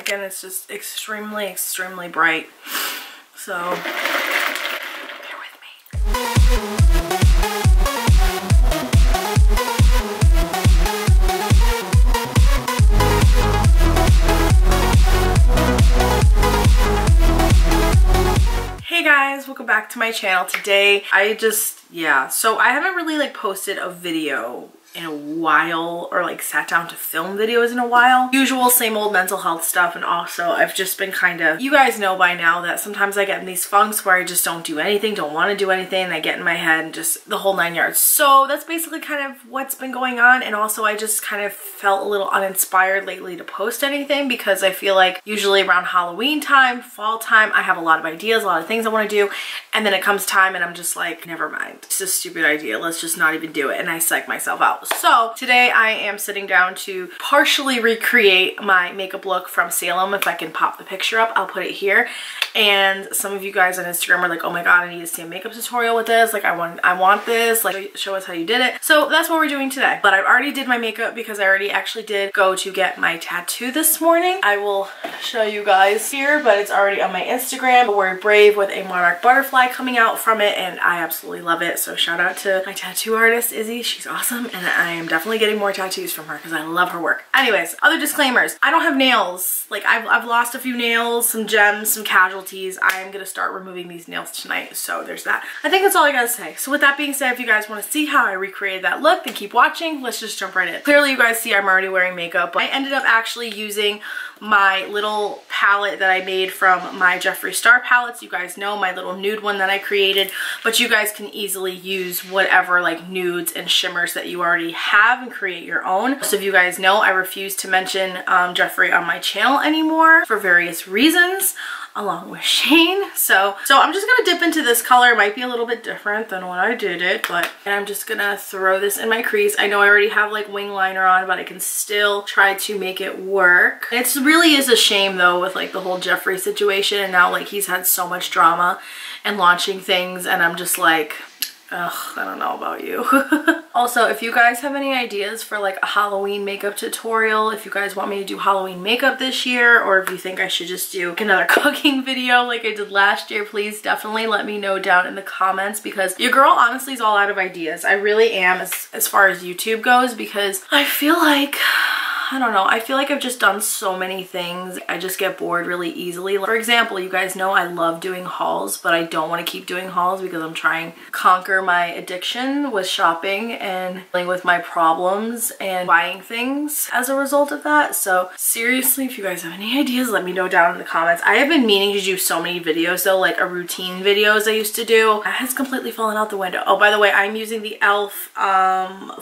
again, it's just extremely, extremely bright. So bear with me. Hey guys, welcome back to my channel. Today so I haven't really like posted a video in a while, or like sat down to film videos in a while. Usual same old mental health stuff, and also I've just been kind of, you guys know by now that sometimes I get in these funks where I just don't do anything, don't want to do anything, and I get in my head and just the whole 9 yards. So that's basically kind of what's been going on, and also I just kind of felt a little uninspired lately to post anything because I feel like usually around Halloween time, fall time, I have a lot of ideas, a lot of things I want to do, and then it comes time and I'm just like, never mind. It's a stupid idea, let's just not even do it, and I psych myself out. So today I am sitting down to partially recreate my makeup look from Salem. If I can pop the picture up, I'll put it here. And some of you guys on Instagram are like, oh my god, I need to see a makeup tutorial with this. Like I want this, like show us how you did it. So that's what we're doing today. But I already did my makeup because I already actually did go to get my tattoo this morning. I will show you guys here, but it's already on my Instagram. We're brave with a monarch butterfly coming out from it, and I absolutely love it. So shout out to my tattoo artist, Izzy. She's awesome, and I am definitely getting more tattoos from her because I love her work. Anyways, other disclaimers. I don't have nails. Like I've lost a few nails, some gems, some casualties. I am gonna start removing these nails tonight, so there's that. I think that's all I gotta say. So with that being said, if you guys want to see how I recreated that look, then keep watching. Let's just jump right in. Clearly you guys see I'm already wearing makeup. I ended up actually using my little palette that I made from my Jeffree Star palettes. You guys know my little nude one that I created, but you guys can easily use whatever like nudes and shimmers that you already have and create your own. So if you guys know, I refuse to mention Jeffree on my channel anymore for various reasons, along with Shane. So I'm just gonna dip into this color. It might be a little bit different than when I did it, but I'm just gonna throw this in my crease. I know I already have like wing liner on, but I can still try to make it work. It really is a shame though with like the whole Jeffree situation, and now like he's had so much drama and launching things, and I'm just like, ugh, I don't know about you. Also, if you guys have any ideas for like a Halloween makeup tutorial, if you guys want me to do Halloween makeup this year, or if you think I should just do another cooking video like I did last year, please definitely let me know down in the comments, because your girl honestly is all out of ideas. I really am as far as YouTube goes, because I feel like, I don't know, I feel like I've just done so many things. I just get bored really easily. For example, you guys know I love doing hauls, but I don't want to keep doing hauls because I'm trying to conquer my addiction with shopping and dealing with my problems and buying things as a result of that. So seriously, if you guys have any ideas, let me know down in the comments. I have been meaning to do so many videos though, like a routine videos I used to do. That has completely fallen out the window. Oh, by the way, I'm using the e.l.f.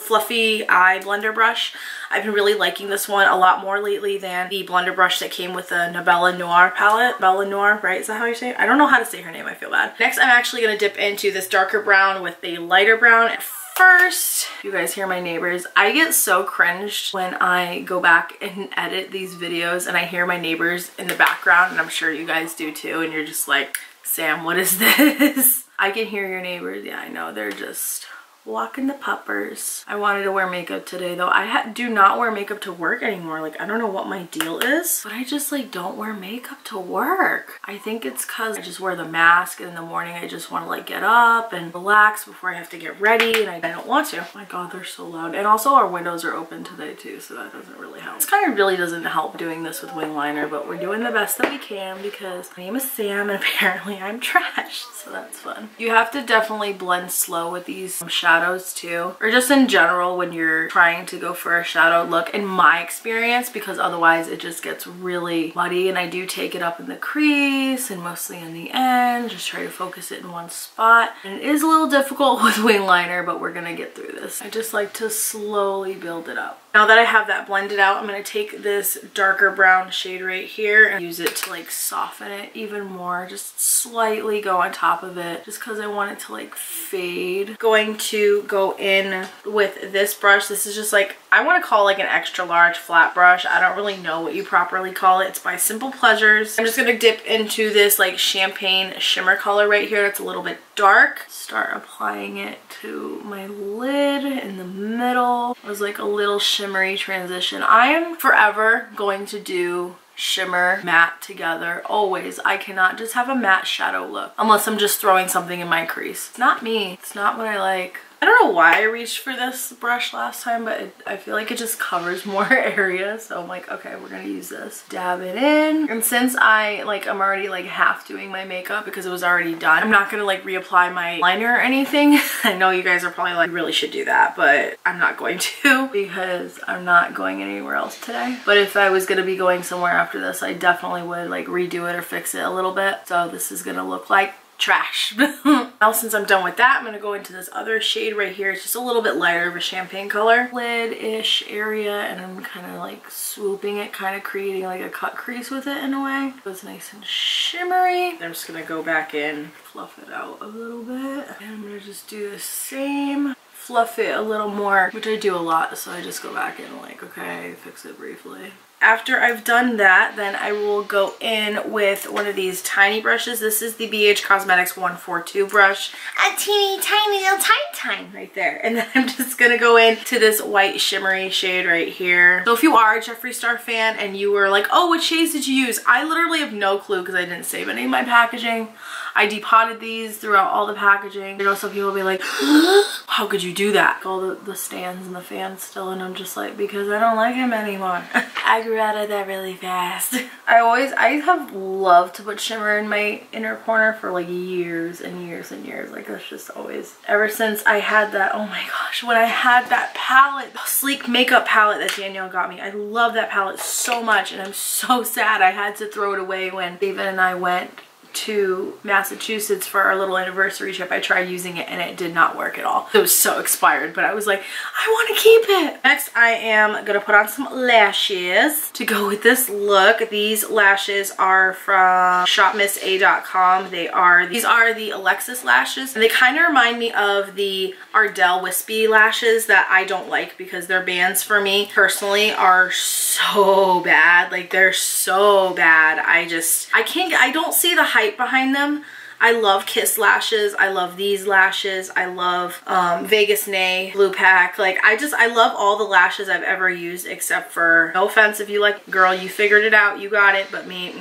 Fluffy Eye Blender Brush. I've been really liking this one a lot more lately than the blender brush that came with the Bella Noir palette. Bella Noir, right? Is that how you say it? I don't know how to say her name. I feel bad. Next, I'm actually going to dip into this darker brown with the lighter brown. At first, you guys hear my neighbors. I get so cringed when I go back and edit these videos and I hear my neighbors in the background, and I'm sure you guys do too, and you're just like, Sam, what is this? I can hear your neighbors. Yeah, I know. They're just walking the puppers. I wanted to wear makeup today though. I do not wear makeup to work anymore. Like, I don't know what my deal is, but I just like don't wear makeup to work. I think it's cause I just wear the mask, and in the morning I just want to like get up and relax before I have to get ready, and I don't want to. Oh my god, they're so loud. And also our windows are open today too, so that doesn't really help. This kind of really doesn't help doing this with wing liner, but we're doing the best that we can because my name is Sam and apparently I'm trash, so that's fun. You have to definitely blend slow with these shadows too, or just in general when you're trying to go for a shadow look, in my experience, because otherwise it just gets really muddy. And I do take it up in the crease and mostly in the end, just try to focus it in one spot, and it is a little difficult with wing liner, but we're gonna get through this. I just like to slowly build it up. Now that I have that blended out, I'm going to take this darker brown shade right here and use it to like soften it even more. Just slightly go on top of it just because I want it to like fade. Going to go in with this brush. This is just like, I want to call like an extra large flat brush. I don't really know what you properly call it. It's by Simple Pleasures. I'm just going to dip into this like champagne shimmer color right here. That's a little bit dark. Start applying it to my lid in the middle. It was like a little shimmery transition. I am forever going to do shimmer matte together. Always. I cannot just have a matte shadow look unless I'm just throwing something in my crease. It's not me. It's not what I like. I don't know why I reached for this brush last time, but I feel like it just covers more area. So I'm like, okay, we're gonna use this. Dab it in. And since I'm already like half doing my makeup because it was already done, I'm not gonna like reapply my liner or anything. I know you guys are probably like, you really should do that, but I'm not going to because I'm not going anywhere else today. But if I was gonna be going somewhere after this, I definitely would like redo it or fix it a little bit. So this is gonna look like trash. Now since I'm done with that, I'm gonna go into this other shade right here. It's just a little bit lighter of a champagne color. Lid-ish area, and I'm kind of like swooping it, kind of creating like a cut crease with it in a way. So it's nice and shimmery. I'm just gonna go back in, fluff it out a little bit. And I'm gonna just do the same. Fluff it a little more, which I do a lot, so I just go back in like, okay, fix it briefly. After I've done that, then I will go in with one of these tiny brushes. This is the BH Cosmetics 142 brush. A teeny tiny little tiny right there. And then I'm just gonna go into this white shimmery shade right here. So if you are a Jeffree Star fan and you were like, oh, what shades did you use? I literally have no clue because I didn't save any of my packaging. I depotted these throughout all the packaging. You know, some people will be like, how could you do that? All the stands and the fans still, and I'm just like, because I don't like him anymore. I grew out of that really fast. I have loved to put shimmer in my inner corner for like years and years and years. Like that's just always, ever since I had that, oh my gosh, when I had that palette, sleek makeup palette that Danielle got me. I love that palette so much, and I'm so sad I had to throw it away when David and I went to Massachusetts for our little anniversary trip. I tried using it and it did not work at all. It was so expired, but I was like, I want to keep it. Next, I am gonna put on some lashes to go with this look. These lashes are from shopmissa.com. These are the Alexis lashes, and they kind of remind me of the Ardell wispy lashes that I don't like because their bands for me personally are so bad. Like they're so bad. I don't see the hype behind them. I love Kiss lashes. I love these lashes. I love Vegas Nay, Blue Pack. Like I love all the lashes I've ever used except for, no offense if you like, girl, you figured it out, you got it, but me,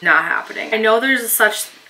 not happening. I know there's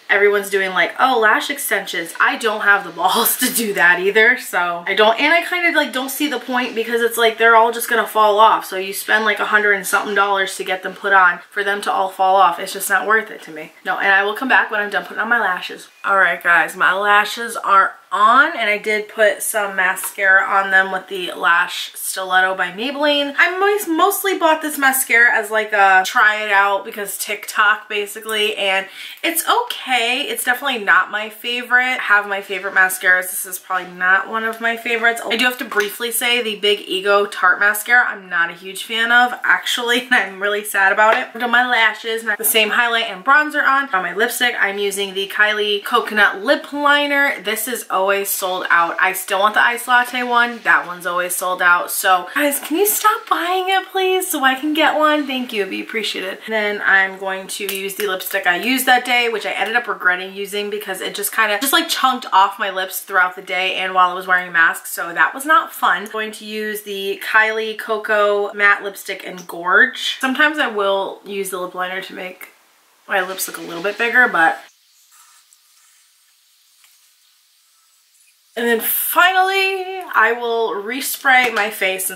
everyone's doing like, oh, lash extensions. I don't have the balls to do that either, so I don't, and I kind of like don't see the point because it's like they're all just gonna fall off. So you spend like $100 and something to get them put on for them to all fall off. It's just not worth it to me. No, and I will come back when I'm done putting on my lashes. All right, guys, my lashes are on, and I did put some mascara on them with the Lash Stiletto by Maybelline. I mostly bought this mascara as like a try it out because TikTok basically, and it's okay. It's definitely not my favorite. I have my favorite mascaras. This is probably not one of my favorites. I do have to briefly say the Big Ego Tarte mascara I'm not a huge fan of actually, and I'm really sad about it. I've done my lashes, and I have the same highlight and bronzer on. On my lipstick, I'm using the Kylie Coconut Lip Liner. This is always sold out. I still want the Ice Latte one. That one's always sold out. So guys, can you stop buying it please so I can get one? Thank you, it'd be appreciated. And then I'm going to use the lipstick I used that day, which I ended up regretting using because it just kind of like chunked off my lips throughout the day and while I was wearing a mask, so that was not fun. I'm going to use the Kylie Cocoa Matte Lipstick in Gorge. Sometimes I will use the lip liner to make my lips look a little bit bigger, but and then finally, I will respray my face.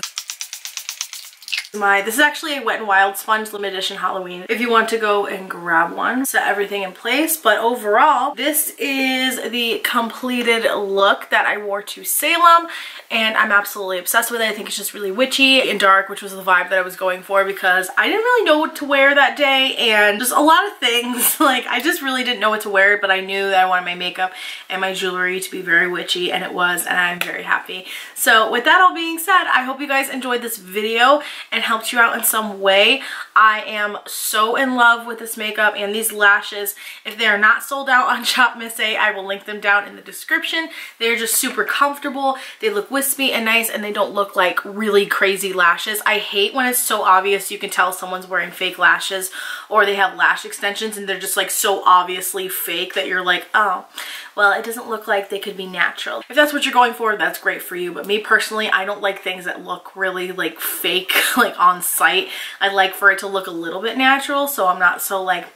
This is actually a Wet n Wild Sponge Limited Edition Halloween if you want to go and grab one. Set everything in place, but overall, this is the completed look that I wore to Salem, and I'm absolutely obsessed with it. I think it's just really witchy and dark, which was the vibe that I was going for because I didn't really know what to wear that day, and just a lot of things. Like, I just really didn't know what to wear, but I knew that I wanted my makeup and my jewelry to be very witchy, and it was, and I'm very happy. So with that all being said, I hope you guys enjoyed this video and helped you out in some way. I am so in love with this makeup and these lashes. If they are not sold out on Shop Miss A, I will link them down in the description. They're just super comfortable. They look wispy and nice, and they don't look like really crazy lashes. I hate when it's so obvious you can tell someone's wearing fake lashes or they have lash extensions and they're just like so obviously fake that you're like, oh, well, it doesn't look like they could be natural. If that's what you're going for, that's great for you. But me personally, I don't like things that look really like fake, like like on site. I like for it to look a little bit natural, so I'm not so like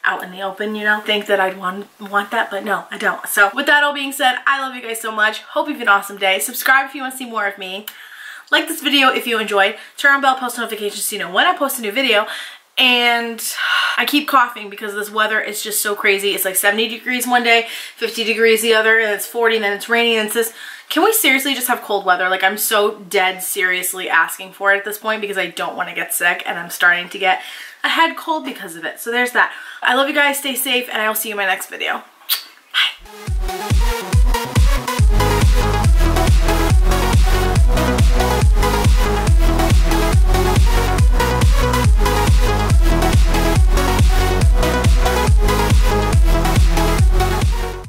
out in the open, you know. Think that I'd want that, but no, I don't. So with that all being said, I love you guys so much. Hope you have an awesome day. Subscribe if you want to see more of me. Like this video if you enjoyed. Turn on bell post notifications so you know when I post a new video. And I keep coughing because this weather is just so crazy. It's like 70 degrees one day, 50 degrees the other, and it's 40, and then it's raining, and it's this. Can we seriously just have cold weather? Like, I'm so dead seriously asking for it at this point because I don't want to get sick, and I'm starting to get a head cold because of it. So there's that. I love you guys. Stay safe, and I will see you in my next video.